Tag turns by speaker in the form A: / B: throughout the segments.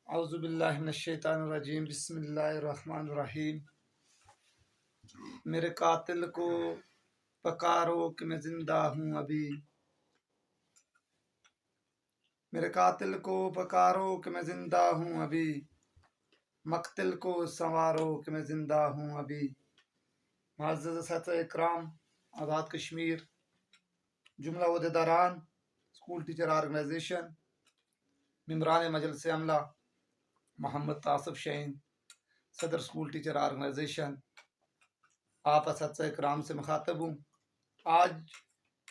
A: اعوذ باللہ من الشیطان الرجیم بسم اللہ الرحمن الرحیم۔ میرے قاتل کو پکارو کہ میں زندہ ہوں ابھی، میرے قاتل کو پکارو کہ میں زندہ ہوں ابھی، مقتل کو سنوارو کہ میں زندہ ہوں ابھی۔ معزز اساتذہ اکرام، آزاد کشمیر، جملہ عہدیداران، اسکول ٹیچر آرگنائزیشن، ممبران مجلس عملہ، محمد آصف شہین، صدر اسکول ٹیچر آرگنائزیشن، آپ اساتذہ اکرام سے مخاطب ہوں۔ آج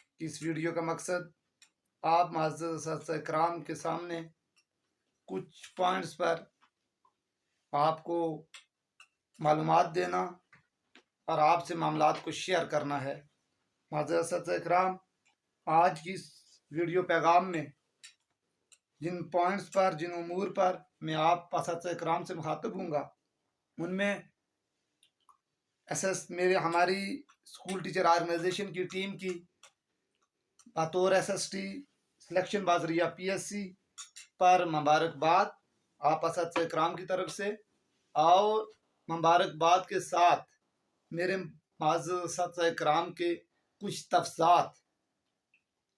A: کی اس ویڈیو کا مقصد آپ معزز اساتذہ اکرام کے سامنے کچھ پوائنٹس پر آپ کو معلومات دینا اور آپ سے معاملات کو شیئر کرنا ہے۔ معزز اساتذہ اکرام، آج کی اس ویڈیو پیغام میں جن پوائنٹس پر، جن امور پر میں آپ اساتذہ اکرام سے مخاطب ہوں گا، ان میں ہماری اسکول ٹیچر آرگنائزیشن کی ٹیم کی بطور SST سلیکشن بازریہ PSC پر مبارکباد آپ اساتذہ اکرام کی طرف سے، اور مبارکباد کے ساتھ میرے معزز اساتذہ اکرام کے کچھ تفصیلات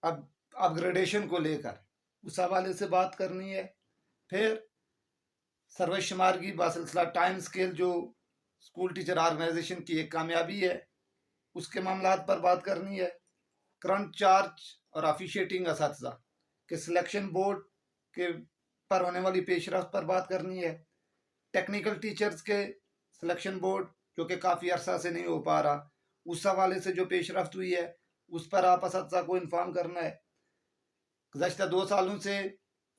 A: اپ گریڈیشن کو لے کر اس حوالے سے بات کرنی ہے۔ پھر سروس شمارگی باسلسلہ ٹائم سکیل جو اسکول ٹیچر آرگنائزیشن کی ایک کامیابی ہے، اس کے معاملات پر بات کرنی ہے۔ کرنٹ چارج اور آفیشیٹنگ اساتذہ کے سلیکشن بورڈ کے پر ہونے والی پیش رفت پر بات کرنی ہے۔ ٹیکنیکل ٹیچرز کے سلیکشن بورڈ جو کہ کافی عرصہ سے نہیں ہو پا رہا، اس حوالے سے جو پیش رفت ہوئی ہے اس پر آپ اساتذہ کو انفارم کرنا ہے۔ گزشتہ 2 سالوں سے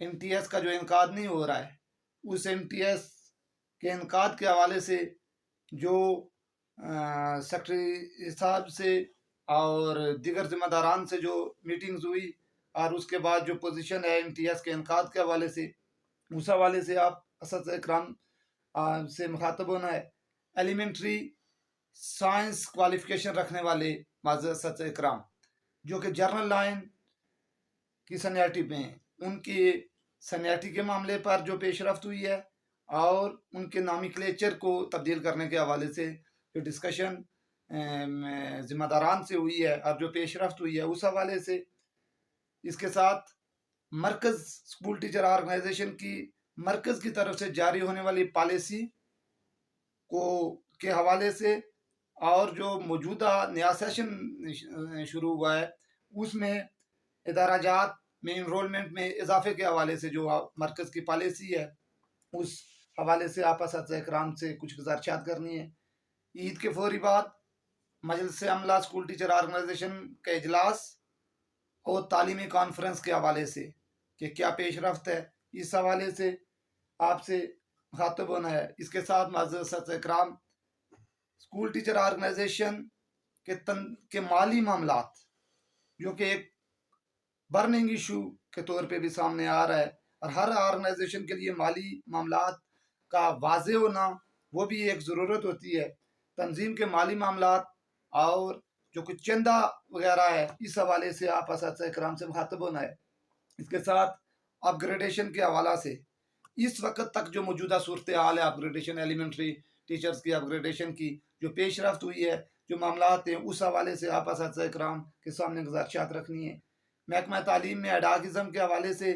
A: MTS کا جو انعقاد نہیں ہو رہا ہے، اس MTS کے انعقاد کے حوالے سے جو سیکرٹری صاحب سے اور دیگر ذمہ داران سے جو میٹنگز ہوئی، اور اس کے بعد جو پوزیشن ہے MTS کے انعقاد کے حوالے سے، اس حوالے سے آپ اساتذہ اکرام سے مخاطب ہونا ہے۔ ایلیمنٹری سائنس کوالیفیکیشن رکھنے والے معزز اساتذہ اکرام جو کہ جرنل لائن کی سینیارٹی پہ ہیں، ان کی سینیارٹی کے معاملے پر جو پیش رفت ہوئی ہے اور ان کے نامیکلیچر کو تبدیل کرنے کے حوالے سے جو ڈسکشن ذمہ داران سے ہوئی ہے اور جو پیش رفت ہوئی ہے، اس حوالے سے، اس کے ساتھ مرکز اسکول ٹیچر آرگنائزیشن کی مرکز کی طرف سے جاری ہونے والی پالیسی کے حوالے سے، اور جو موجودہ نیا سیشن شروع ہوا ہے اس میں ادارہ جات میں انرولمنٹ میں اضافے کے حوالے سے جو مرکز کی پالیسی ہے، اس حوالے سے آپ اساتذہ اکرام سے کچھ گزارشات کرنی ہے۔ عید کے فوری بعد مجلس عملہ اسکول ٹیچر آرگنائزیشن کا اجلاس اور تعلیمی کانفرنس کے حوالے سے کہ کیا پیش رفت ہے، اس حوالے سے آپ سے مخاطب ہونا ہے۔ اس کے ساتھ معزز اساتذہ اکرام، اسکول ٹیچر آرگنائزیشن کے مالی معاملات جو کہ ایک برننگ ایشو کے طور پہ بھی سامنے آ رہا ہے، اور ہر آرگنائزیشن کے لیے مالی معاملات کا واضح ہونا وہ بھی ایک ضرورت ہوتی ہے۔ تنظیم کے مالی معاملات اور جو کچھ چندہ وغیرہ ہے، اس حوالے سے آپ اساتذہ اکرام سے مخاطب ہونا ہے۔ اس کے ساتھ اپ گریڈیشن کے حوالہ سے اس وقت تک جو موجودہ صورتحال ہے اپ گریڈیشن، ایلیمنٹری ٹیچرز کی اپ گریڈیشن کی جو پیش رفت ہوئی ہے، جو معاملات ہیں، اس حوالے سے آپ اساتذہ اکرام کے سامنے گزارشات رکھنی ہے۔ محکمہ تعلیم میں ایڈاکزم کے حوالے سے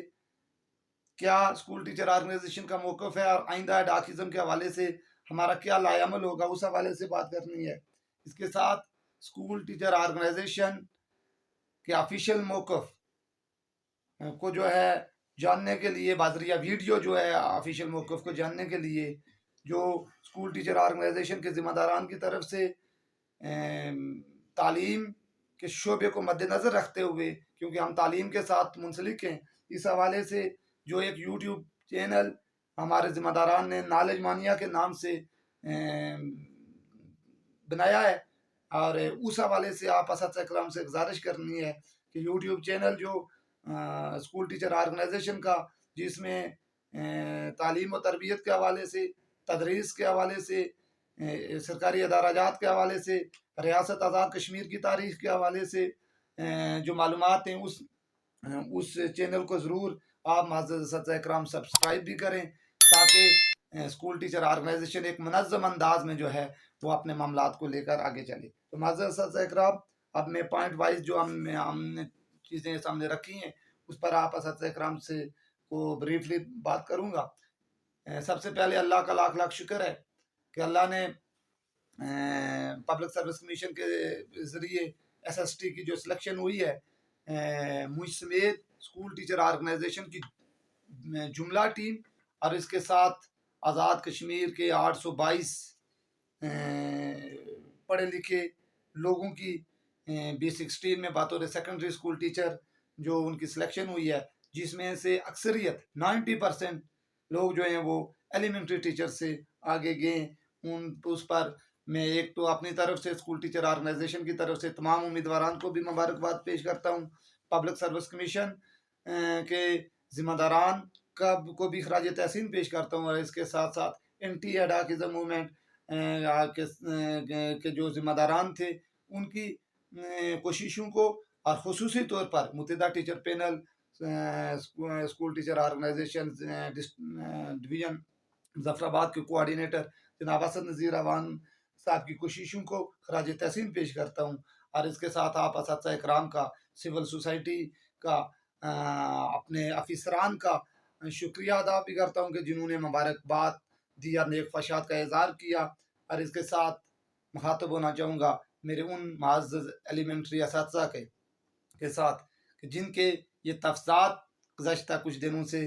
A: کیا اسکول ٹیچر آرگنائزیشن کا موقف ہے، اور آئندہ ایڈاکزم کے حوالے سے ہمارا کیا لائے عمل ہوگا، اس حوالے سے بات کرنی ہے۔ اس کے ساتھ اسکول ٹیچر آرگنائزیشن کے آفیشیل موقف کو جو ہے جاننے کے لیے، بازریہ ویڈیو جو ہے آفیشیل موقف کو جاننے کے لیے، جو اسکول ٹیچر آرگنائزیشن کے ذمہ داران کی طرف سے تعلیم کے شعبے کو مد نظر رکھتے ہوئے، کیونکہ ہم تعلیم کے ساتھ منسلک ہیں، اس حوالے سے جو ایک یوٹیوب چینل ہمارے ذمہ داران نے نالج مانیہ کے نام سے بنایا ہے، اور اس حوالے سے آپ اساتذہ اکرام سے گزارش کرنی ہے کہ یوٹیوب چینل جو اسکول ٹیچر آرگنائزیشن کا، جس میں تعلیم و تربیت کے حوالے سے، تدریس کے حوالے سے، سرکاری ادارہ جات کے حوالے سے، ریاست آزاد کشمیر کی تاریخ کے حوالے سے جو معلومات ہیں، اس چینل کو ضرور آپ معزز اساتذہ اکرام سبسکرائب بھی کریں، تاکہ اسکول ٹیچر آرگنائزیشن ایک منظم انداز میں جو ہے وہ اپنے معاملات کو لے کر آگے چلے. تو معزز اساتذہ اکرام، اب میں پوائنٹ وائز جو ہم نے چیزیں سامنے رکھی ہیں اس پر آپ اساتذہ اکرام سے کو بریفلی بات کروں گا. سب سے پہلے اللہ کا لاکھ لاکھ شکر ہے کہ اللہ نے پبلک سروس کمیشن کے ذریعے ایس ایس ٹی کی جو سلیکشن ہوئی ہے، مجھ سمیت اسکول ٹیچر آرگنائزیشن کی جملہ ٹیم اور اس کے ساتھ آزاد کشمیر کے 822 پڑھے لکھے لوگوں کی B16 میں بطور سیکنڈری اسکول ٹیچر جو ان کی سلیکشن ہوئی ہے، جس میں سے اکثریت 90% لوگ جو ہیں وہ ایلیمنٹری ٹیچر سے آگے گئے. اس پر میں ایک تو اپنی طرف سے اسکول ٹیچر آرگنائزیشن کی طرف سے تمام امیدواران کو بھی مبارکباد پیش کرتا ہوں. پبلک سروس کمیشن کے ذمہ داران کو بھی خراج تحسین پیش کرتا ہوں، اور اس کے ساتھ ساتھ اینٹی ایڈاکزم موومنٹ کے جو ذمہ داران تھے ان کی کوششوں کو، اور خصوصی طور پر Muttahida teacher panel, school teacher organization division Zafarabad کے کوآرڈینیٹر جناب اسد نذیر اوان صاحب کی کوششوں کو خراج تحسین پیش کرتا ہوں. اور اس کے ساتھ آپ اساتذہ اکرام کا، سول سوسائٹی کا، اپنے افسران کا شکریہ ادا بھی کرتا ہوں کہ جنہوں نے مبارکباد دی اور نیک خواہشات کا اظہار کیا. اور اس کے ساتھ مخاطب ہونا چاہوں گا میرے ان معزز ایلیمنٹری اساتذہ کے ساتھ کہ جن کے یہ تفصیلات گزشتہ کچھ دنوں سے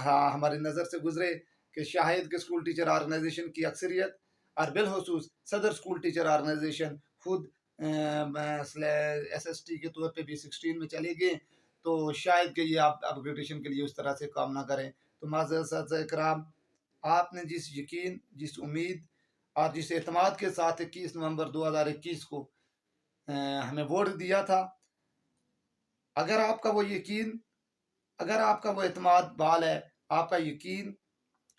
A: ہماری نظر سے گزرے کہ شاہد کے اسکول ٹیچر آرگنائزیشن کی اکثریت اور بالخصوص صدر اسکول ٹیچر آرگنائزیشن خود ایس ایس ٹی کے طور پہ B16 میں چلے گئے، تو شاید کہ یہ آپ اپگریڈیشن کے لیے اس طرح سے کام نہ کریں. تو معزز اساتذہ اکرام، آپ نے جس یقین، جس امید اور جس اعتماد کے ساتھ 21 نومبر 2021 کو ہمیں ووٹ دیا تھا، اگر آپ کا وہ یقین، اگر آپ کا وہ اعتماد بال ہے، آپ کا یقین،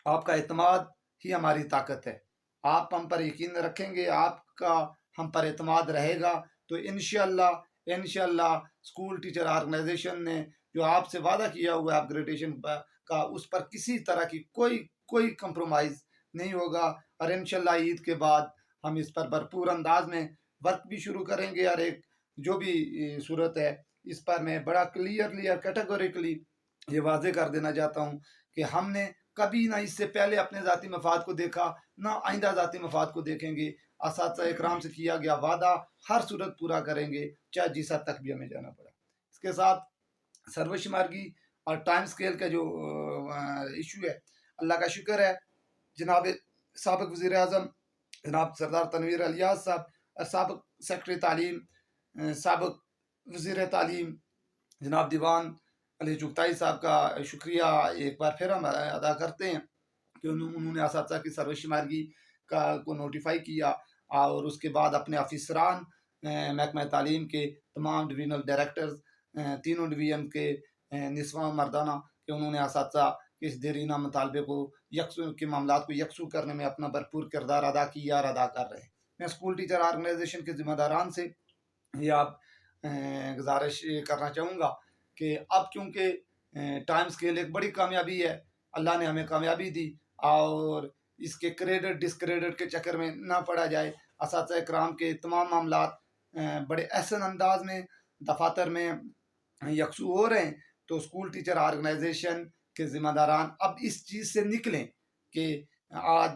A: آپ کا اعتماد ہی ہماری طاقت ہے. آپ ہم پر یقین رکھیں گے، آپ کا ہم پر اعتماد رہے گا، تو انشاءاللہ اسکول ٹیچر آرگنائزیشن نے جو آپ سے وعدہ کیا ہوا ہے اپگریڈیشن کا، اس پر کسی طرح کی کوئی کمپرومائز نہیں ہوگا. اور انشاءاللہ عید کے بعد ہم اس پر بھرپور انداز میں ورک بھی شروع کریں گے. اور ایک جو بھی صورت ہے اس پر میں بڑا کلیئرلی اور کیٹیگوریکلی یہ واضح کر دینا چاہتا ہوں کہ ہم نے کبھی نہ اس سے پہلے اپنے ذاتی مفاد کو دیکھا، نہ آئندہ ذاتی مفاد کو دیکھیں گے. اساتذہ اکرام سے کیا گیا وعدہ ہر صورت پورا کریں گے، چاہے جس حد تک بھی ہمیں جانا پڑا. اس کے ساتھ سروس شمارگی اور ٹائم سکیل کا جو ایشو ہے، اللہ کا شکر ہے جناب سابق وزیر اعظم جناب سردار تنویر الیاس صاحب اور سابق سیکرٹری تعلیم، سابق وزیر تعلیم جناب دیوان علی چغتائی صاحب کا شکریہ ایک بار پھر ہم ادا کرتے ہیں کہ انہوں نے اساتذہ کی سروس شمارگی کو نوٹیفائی کیا، اور اس کے بعد اپنے افسران، محکمہ تعلیم کے تمام ڈویژنل ڈائریکٹرز، تینوں ڈویژن کے نسواں مردانہ، کہ انہوں نے اساتذہ کے اس دیرینہ مطالبے کو کے معاملات کو یکسو کرنے میں اپنا بھرپور کردار ادا کیا اور ادا کر رہے ہیں. میں اسکول ٹیچر آرگنائزیشن کے ذمہ داران سے یہ آپ گزارش کرنا چاہوں گا کہ اب کیونکہ ٹائم سکیل ایک بڑی کامیابی ہے، اللہ نے ہمیں کامیابی دی، اور اس کے کریڈٹ ڈسکریڈٹ کے چکر میں نہ پڑا جائے. اساتذہ اکرام کے تمام معاملات بڑے احسن انداز میں دفاتر میں یکسو ہو رہے ہیں، تو اسکول ٹیچر آرگنائزیشن کے ذمہ داران اب اس چیز سے نکلیں کہ آج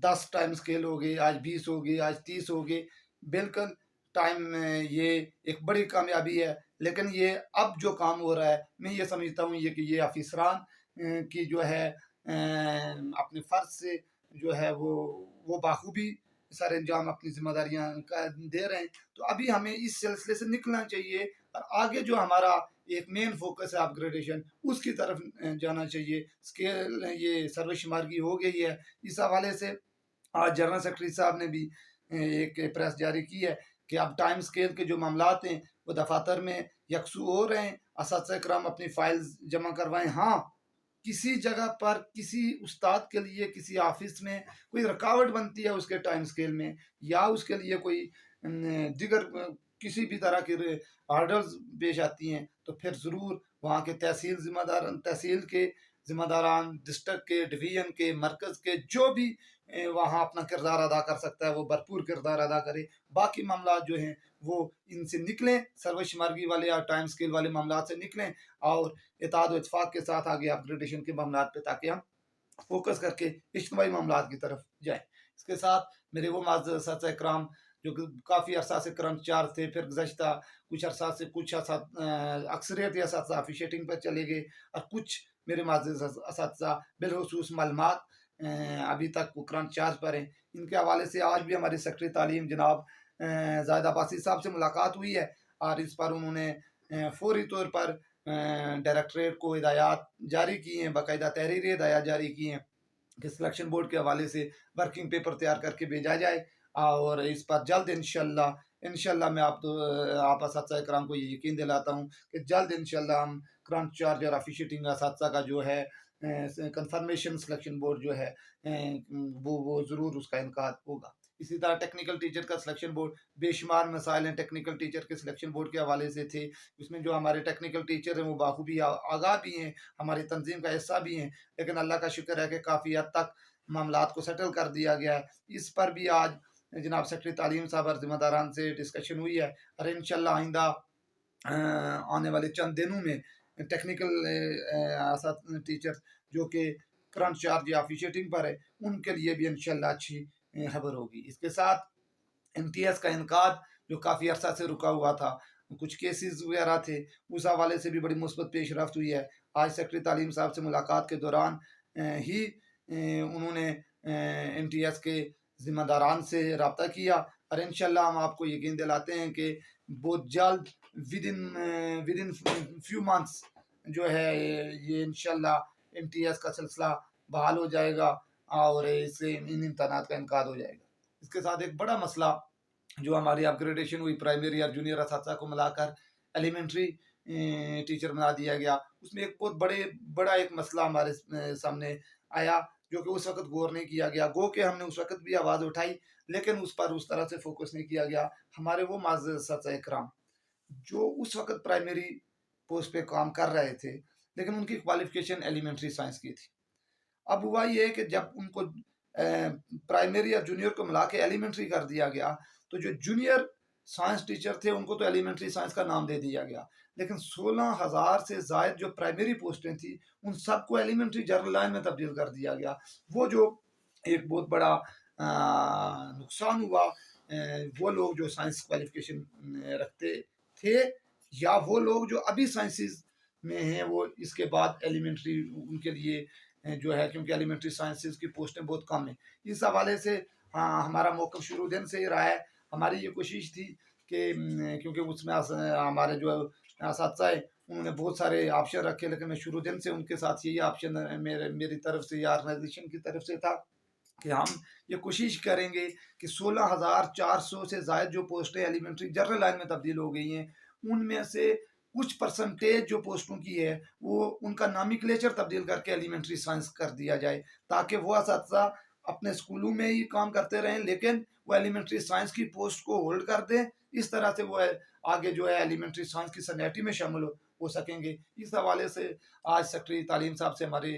A: 10 ٹائم سکیل ہو گئے، آج 20 ہو گئے، آج 30 ہو گئے. بالکل ٹائم یہ ایک بڑی کامیابی ہے، لیکن یہ اب جو کام ہو رہا ہے میں یہ سمجھتا ہوں کہ یہ افسران کی جو ہے اپنے فرض سے جو ہے وہ بخوبی سر انجام اپنی ذمہ داریاں دے رہے ہیں. تو ابھی ہمیں اس سلسلے سے نکلنا چاہیے، اور آگے جو ہمارا ایک مین فوکس ہے اپگریڈیشن، اس کی طرف جانا چاہیے. اسکیل یہ سروس شمارگی ہو گئی ہے، اس حوالے سے آج جنرل سیکرٹری صاحب نے بھی ایک پریس جاری کی ہے کہ اب ٹائم سکیل کے جو معاملات ہیں وہ دفاتر میں یکسو ہو رہے ہیں. اساتذہ اکرام اپنی فائلز جمع کروائیں. ہاں، کسی جگہ پر کسی استاد کے لیے کسی آفس میں کوئی رکاوٹ بنتی ہے اس کے ٹائم سکیل میں، یا اس کے لیے کوئی دیگر کسی بھی طرح کی ہارڈلز پیش آتی ہیں، تو پھر ضرور وہاں کے تحصیل کے ذمہ داران ڈسٹرکٹ کے، ڈویژن کے، مرکز کے، جو بھی وہاں اپنا کردار ادا کر سکتا ہے وہ بھرپور کردار ادا کرے. باقی معاملات جو ہیں وہ ان سے نکلیں، سروے شمارگی والے اور ٹائم سکیل والے معاملات سے نکلیں اور اتحاد و اتفاق کے ساتھ آگے اپ گریڈیشن کے معاملات پہ تاکہ ہم فوکس کر کے اجتماعی معاملات کی طرف جائیں. اس کے ساتھ میرے وہ معزز اساتذہ کرام جو کہ کافی عرصہ سے کرنٹ چارج تھے، پھر گزشتہ کچھ عرصہ سے اکثریت اساتذہ آفیشیٹنگ پر چلے گئے، اور کچھ میرے معزز اساتذہ بالخصوص معلومات ابھی تک وہ کرنٹ چارج پر ہیں. ان کے حوالے سے آج بھی ہمارے سیکرٹری تعلیم جناب زاہد عباسی صاحب سے ملاقات ہوئی ہے، اور اس پر انہوں نے فوری طور پر ڈائریکٹریٹ کو ہدایات جاری کی ہیں، باقاعدہ تحریری ہدایات جاری کی ہیں کہ سلیکشن بورڈ کے حوالے سے ورکنگ پیپر تیار کر کے بھیجا جائے، اور اس پر جلد انشاءاللہ میں آپ اساتذہ کرام کو یہ یقین دلاتا ہوں کہ جلد انشاءاللہ ہم کرنٹ چارج اور افیشیٹنگ اساتذہ کا جو ہے کنفرمیشن سلیکشن بورڈ جو ہے وہ ضرور اس کا انعقاد ہوگا. اسی طرح ٹیکنیکل ٹیچر کا سلیکشن بورڈ، بے شمار مسائل ہیں ٹیکنیکل ٹیچر کے سلیکشن بورڈ کے حوالے سے تھے. اس میں جو ہمارے ٹیکنیکل ٹیچر ہیں وہ بخوبی آگاہ بھی ہیں، ہماری تنظیم کا حصہ بھی ہیں، لیکن اللہ کا شکر ہے کہ کافی حد تک معاملات کو سیٹل کر دیا گیا ہے. اس پر بھی آج جناب سیکرٹری تعلیم صاحب اور ذمہ داران سے ڈسکشن ہوئی ہے، اور انشاءاللہ آئندہ آنے والے چند دنوں میں ٹیکنیکل ٹیچر جو کہ کرنٹ چارج یا آفیشیٹنگ پر ہے ان کے لیے بھی انشاءاللہ اچھی خبر ہوگی. اس کے ساتھ امتیاز کا انعقاد جو کافی عرصہ سے رکا ہوا تھا، کچھ کیسز وغیرہ تھے، اس حوالے سے بھی بڑی مثبت پیش رفت ہوئی ہے. آج سیکرٹری تعلیم صاحب سے ملاقات کے دوران ہی انہوں نے امتیاز کے ذمہ داران سے رابطہ کیا، اور انشاءاللہ ہم آپ کو یقین دلاتے ہیں کہ بہت جلد ودن فیو منتھس جو ہے یہ انشاءاللہ امتیاز کا سلسلہ بحال ہو جائے گا اور اس سے ان امتحانات کا انعقاد ہو جائے گا. اس کے ساتھ ایک بڑا مسئلہ جو ہماری اپ گریڈیشن ہوئی پرائمری اور جونیئر اساتذہ کو ملا کر ایلیمنٹری ٹیچر بنا دیا گیا، اس میں ایک بہت بڑا ایک مسئلہ ہمارے سامنے آیا جو کہ اس وقت غور نہیں کیا گیا. گو کہ ہم نے اس وقت بھی آواز اٹھائی لیکن اس پر اس طرح سے فوکس نہیں کیا گیا. ہمارے وہ معزز اساتذہ اکرام جو اس وقت پرائمری پوسٹ پہ کام کر رہے تھے لیکن ان کی کوالیفیکیشن ایلیمنٹری سائنس کی تھی. اب ہوا یہ کہ جب ان کو پرائمری اور جونیئر کو ملا کے ایلیمنٹری کر دیا گیا تو جو جونیئر سائنس ٹیچر تھے ان کو تو ایلیمنٹری سائنس کا نام دے دیا گیا، لیکن 16,000 سے زائد جو پرائمری پوسٹیں تھیں ان سب کو ایلیمنٹری جنرل لائن میں تبدیل کر دیا گیا. وہ جو ایک بہت بڑا نقصان ہوا، وہ لوگ جو سائنس کوالیفیکیشن رکھتے تھے یا وہ لوگ جو ابھی سائنسز میں ہیں وہ اس کے بعد ایلیمنٹری ان کے لیے جو ہے، کیونکہ ایلیمنٹری سائنسز کی پوسٹیں بہت کم ہیں. اس حوالے سے ہمارا موقف شروع دن سے ہی رہا ہے. ہماری یہ کوشش تھی کہ کیونکہ اس میں ہمارے جو اساتذہ ہیں انہوں نے بہت سارے آپشن رکھے، لیکن میں شروع دن سے ان کے ساتھ یہی آپشن میری طرف سے یا آرگنائزیشن کی طرف سے تھا کہ ہم یہ کوشش کریں گے کہ 16,400 سے زائد جو پوسٹیں ایلیمنٹری جنرل لائن میں تبدیل ہو گئی ہیں ان میں سے کچھ پرسنٹیج جو پوسٹوں کی ہے وہ ان کا نامیکلیچر تبدیل کر کے ایلیمنٹری سائنس کر دیا جائے تاکہ وہ اساتذہ اپنے اسکولوں میں ہی کام کرتے رہیں لیکن وہ ایلیمنٹری سائنس کی پوسٹ کو ہولڈ کر دیں. اس طرح سے وہ آگے جو ہے ایلیمنٹری سائنس کی سینیٹی میں شامل ہو سکیں گے. اس حوالے سے آج سیکرٹری تعلیم صاحب سے ہماری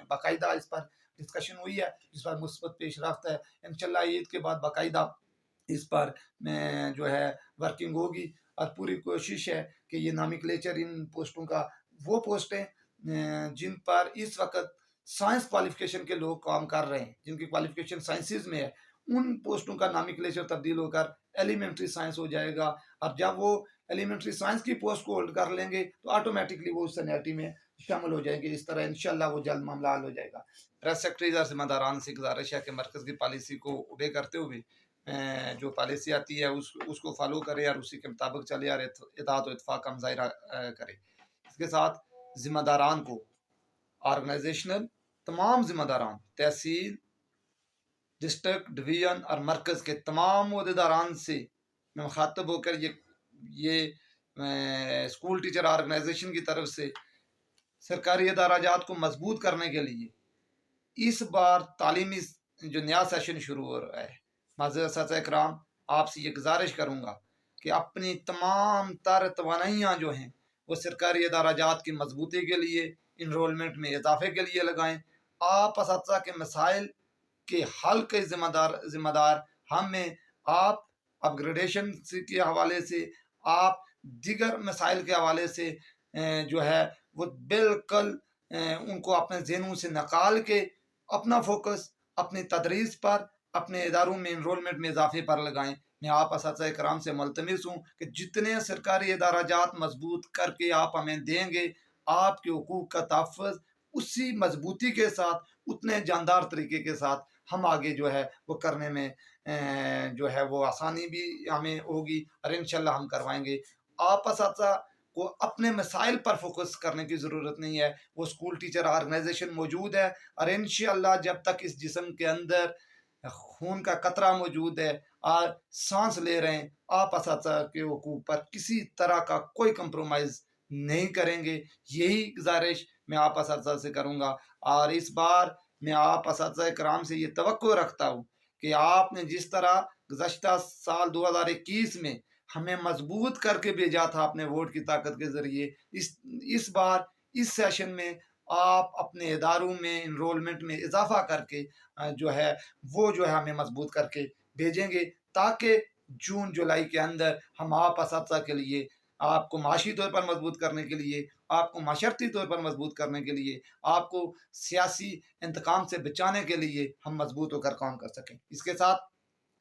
A: باقاعدہ اس پر ڈسکشن ہوئی ہے جس پر مثبت پیش رفت ہے. انشاءاللہ عید کے بعد باقاعدہ اس پر جو ہے ورکنگ ہوگی اور پوری کوشش ہے کہ یہ نامیکلیچر ان پوسٹوں کا، وہ پوسٹیں جن پر اس وقت سائنس کوالیفیکیشن کے لوگ کام کر رہے ہیں، جن کی کوالیفیکیشن سائنسز میں ہے، ان پوسٹوں کا نامیکلیچر تبدیل ہو کر ایلیمنٹری سائنس ہو جائے گا. اور جب وہ ایلیمنٹری سائنس کی پوسٹ کو ہولڈ کر لیں گے تو آٹومیٹکلی وہ اس سینیٹی میں شامل ہو جائیں گے. اس طرح انشاءاللہ وہ جلد معاملہ حل ہو جائے گا. پریس سیکرٹریز اور ذمہ داران سے گزارش ہے کہ مرکز کی پالیسی کو اوبے کرتے ہوئے جو پالیسی آتی ہے اس کو فالو کرے اور اسی کے مطابق چلے اور اتحاد و اتفاق کا مظاہرہ کرے. اس کے ساتھ ذمہ داران کو، آرگنائزیشنل تمام ذمہ داران، تحصیل، ڈسٹرکٹ، ڈویژن اور مرکز کے تمام عہدیداران سے میں مخاطب ہو کر یہ اسکول ٹیچر آرگنائزیشن کی طرف سے سرکاری ادارہ جات کو مضبوط کرنے کے لیے اس بار تعلیمی جو نیا سیشن شروع ہو رہا ہے، معزز اساتذہ اکرام آپ سے یہ گزارش کروں گا کہ اپنی تمام تر توانائیاں جو ہیں وہ سرکاری ادارہ جات کی مضبوطی کے لیے انرولمنٹ میں اضافے کے لیے لگائیں. آپ اساتذہ کے مسائل کے حل کے ذمہ دار ہم ہیں. آپ اپ گریڈیشن کے حوالے سے، آپ دیگر مسائل کے حوالے سے جو ہے وہ بالکل ان کو اپنے ذہنوں سے نکال کے اپنا فوکس اپنی تدریس پر، اپنے اداروں میں انرولمنٹ میں اضافے پر لگائیں. میں آپ اساتذہ کرام سے ملتمس ہوں کہ جتنے سرکاری ادارہ جات مضبوط کر کے آپ ہمیں دیں گے، آپ کے حقوق کا تحفظ اسی مضبوطی کے ساتھ، اتنے جاندار طریقے کے ساتھ ہم آگے جو ہے وہ کرنے میں جو ہے وہ آسانی بھی ہمیں ہوگی، اور انشاءاللہ ہم کروائیں گے. آپ اساتذہ کو اپنے مسائل پر فوکس کرنے کی ضرورت نہیں ہے. وہ اسکول ٹیچر آرگنائزیشن موجود ہے، اور انشاءاللہ جب تک اس جسم کے اندر خون کا قطرہ موجود ہے اور سانس لے رہے ہیں، آپ اساتذہ کے حقوق پر کسی طرح کا کوئی کمپرومائز نہیں کریں گے. یہی گزارش میں آپ اساتذہ سے کروں گا. اور اس بار میں آپ اساتذہ کرام سے یہ توقع رکھتا ہوں کہ آپ نے جس طرح گزشتہ سال 2021 میں ہمیں مضبوط کر کے بھیجا تھا اپنے ووٹ کی طاقت کے ذریعے، اس بار اس سیشن میں آپ اپنے اداروں میں انرولمنٹ میں اضافہ کر کے جو ہے وہ جو ہے ہمیں مضبوط کر کے بھیجیں گے، تاکہ جون جولائی کے اندر ہم آپ اساتذہ کے لیے، آپ کو معاشی طور پر مضبوط کرنے کے لیے، آپ کو معاشرتی طور پر مضبوط کرنے کے لیے، آپ کو سیاسی انتقام سے بچانے کے لیے ہم مضبوط ہو کر کام کر سکیں. اس کے ساتھ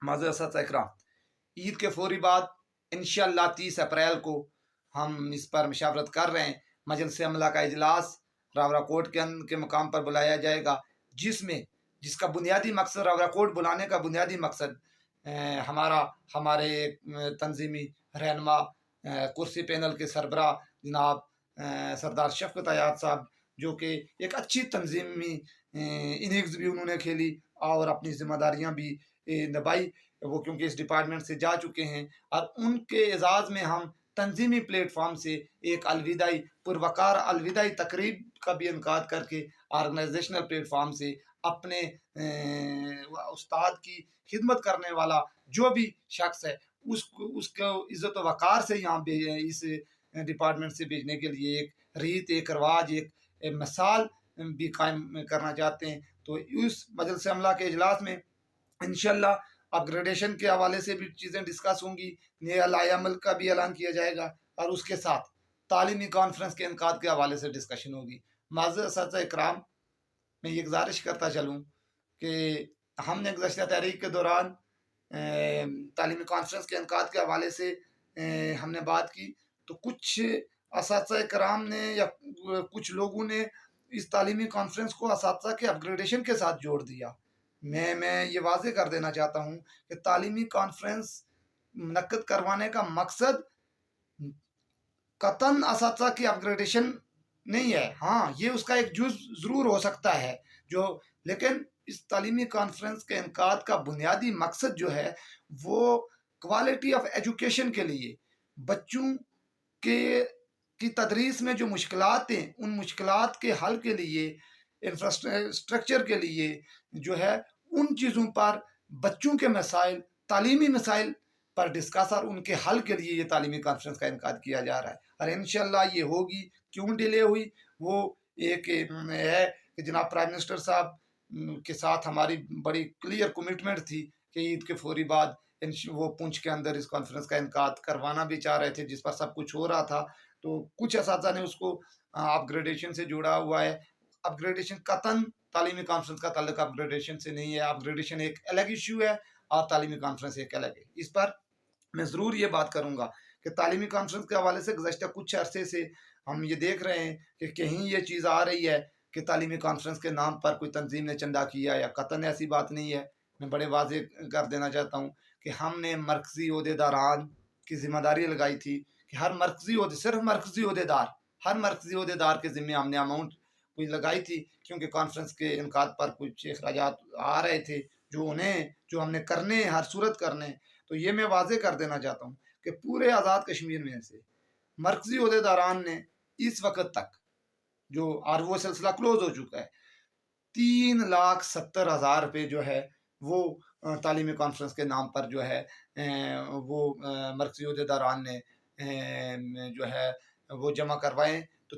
A: معزز اساتذہ اکرام، عید کے فوری بعد انشاءاللہ 30 اپریل کو ہم اس پر مشاورت کر رہے ہیں. مجلس عملہ کا اجلاس راورا کوٹ کے مقام پر بلایا جائے گا، جس کا بنیادی مقصد، راورا کوٹ بلانے کا بنیادی مقصد ہمارے تنظیمی رہنما کرسی پینل کے سربراہ جناب سردار شفقت حیات صاحب، جو کہ ایک اچھی تنظیمی اننگز بھی انہوں نے کھیلی اور اپنی ذمہ داریاں بھی نبھائی، وہ کیونکہ اس ڈپارٹمنٹ سے جا چکے ہیں، اور ان کے اعزاز میں ہم تنظیمی پلیٹ فارم سے ایک پروقار الوداعی تقریب کا بھی انعقاد کر کے آرگنائزیشنل پلیٹ فارم سے اپنے استاد کی خدمت کرنے والا جو بھی شخص ہے اس کو عزت و وقار سے یہاں اس ڈپارٹمنٹ سے بھیجنے کے لیے ایک ریت، ایک رواج، ایک مثال بھی قائم کرنا چاہتے ہیں. تو اس مجلس عملہ کے اجلاس میں انشاءاللہ اپ گریڈیشن کے حوالے سے بھی چیزیں ڈسکس ہوں گی، نئے لائحہ عمل کا بھی اعلان کیا جائے گا، اور اس کے ساتھ تعلیمی کانفرنس کے انعقاد کے حوالے سے ڈسکشن ہوگی. معزز اساتذہ اکرام، میں یہ گزارش کرتا چلوں کہ ہم نے گزشتہ تحریک کے دوران تعلیمی کانفرنس کے انعقاد کے حوالے سے ہم نے بات کی، تو کچھ اساتذہ کرام نے یا کچھ لوگوں نے اس تعلیمی کانفرنس کو اساتذہ کے اپ گریڈیشن کے ساتھ جوڑ دیا. میں یہ واضح کر دینا چاہتا ہوں کہ تعلیمی کانفرنس منعقد کروانے کا مقصد قطعاً اساتذہ کی اپ گریڈیشن نہیں ہے. ہاں، یہ اس کا ایک جز ضرور ہو سکتا ہے، لیکن اس تعلیمی کانفرنس کے انعقاد کا بنیادی مقصد جو ہے وہ کوالٹی آف ایجوکیشن کے لیے، بچوں کی تدریس میں جو مشکلات ہیں ان مشکلات کے حل کے لیے، انفراسٹرکچر کے لیے جو ہے ان چیزوں پر، بچوں کے مسائل، تعلیمی مسائل پر ڈسکس اور ان کے حل کے لیے یہ تعلیمی کانفرنس کا انعقاد کیا جا رہا ہے. اور انشاءاللہ یہ ہوگی. کیوں ڈیلے ہوئی؟ وہ ایک ہے کہ جناب پرائم منسٹر صاحب کے ساتھ ہماری بڑی کلیئر کمٹمنٹ تھی کہ عید کے فوری بعد وہ پونچھ کے اندر اس کانفرنس کا انعقاد کروانا بھی چاہ رہے تھے، جس پر سب کچھ ہو رہا تھا. تو کچھ اساتذہ نے اس کو اپ گریڈیشن سے جوڑا ہوا ہے. اپ گریڈیشن قطعاً تعلیمی کانفرنس کا تعلق اپ گریڈیشن سے نہیں ہے. اپ گریڈیشن ایک الگ ایشو ہے اور تعلیمی کانفرنس ایک الگ ہے. اس پر میں ضرور یہ بات کروں گا کہ تعلیمی کانفرنس کے حوالے سے گزشتہ کچھ عرصے سے ہم یہ دیکھ رہے ہیں کہ کہیں یہ چیز آ رہی ہے کہ تعلیمی کانفرنس کے نام پر کوئی تنظیم نے چندہ کیا، یا قطعاً ایسی بات نہیں ہے. میں بڑے واضح کر دینا چاہتا ہوں کہ ہم نے مرکزی عہدیداران کی ذمہ داری لگائی تھی کہ ہر مرکزی عہدیدار کے ذمہ ہم نے اماؤنٹ کوئی لگائی تھی، کیونکہ کانفرنس کے انعقاد پر کچھ اخراجات آ رہے تھے جو ہم نے کرنے، ہر صورت کرنے. تو یہ میں واضح کر دینا چاہتا ہوں کہ پورے آزاد کشمیر میں سے مرکزی عہدیداران نے اس وقت تک، جو اور وہ سلسلہ کلوز ہو چکا ہے، 3,70,000 روپے جو ہے وہ تعلیمی کانفرنس کے نام پر جو ہے وہ مرکزی عہدیداران نے جو ہے وہ جمع کروائے. تو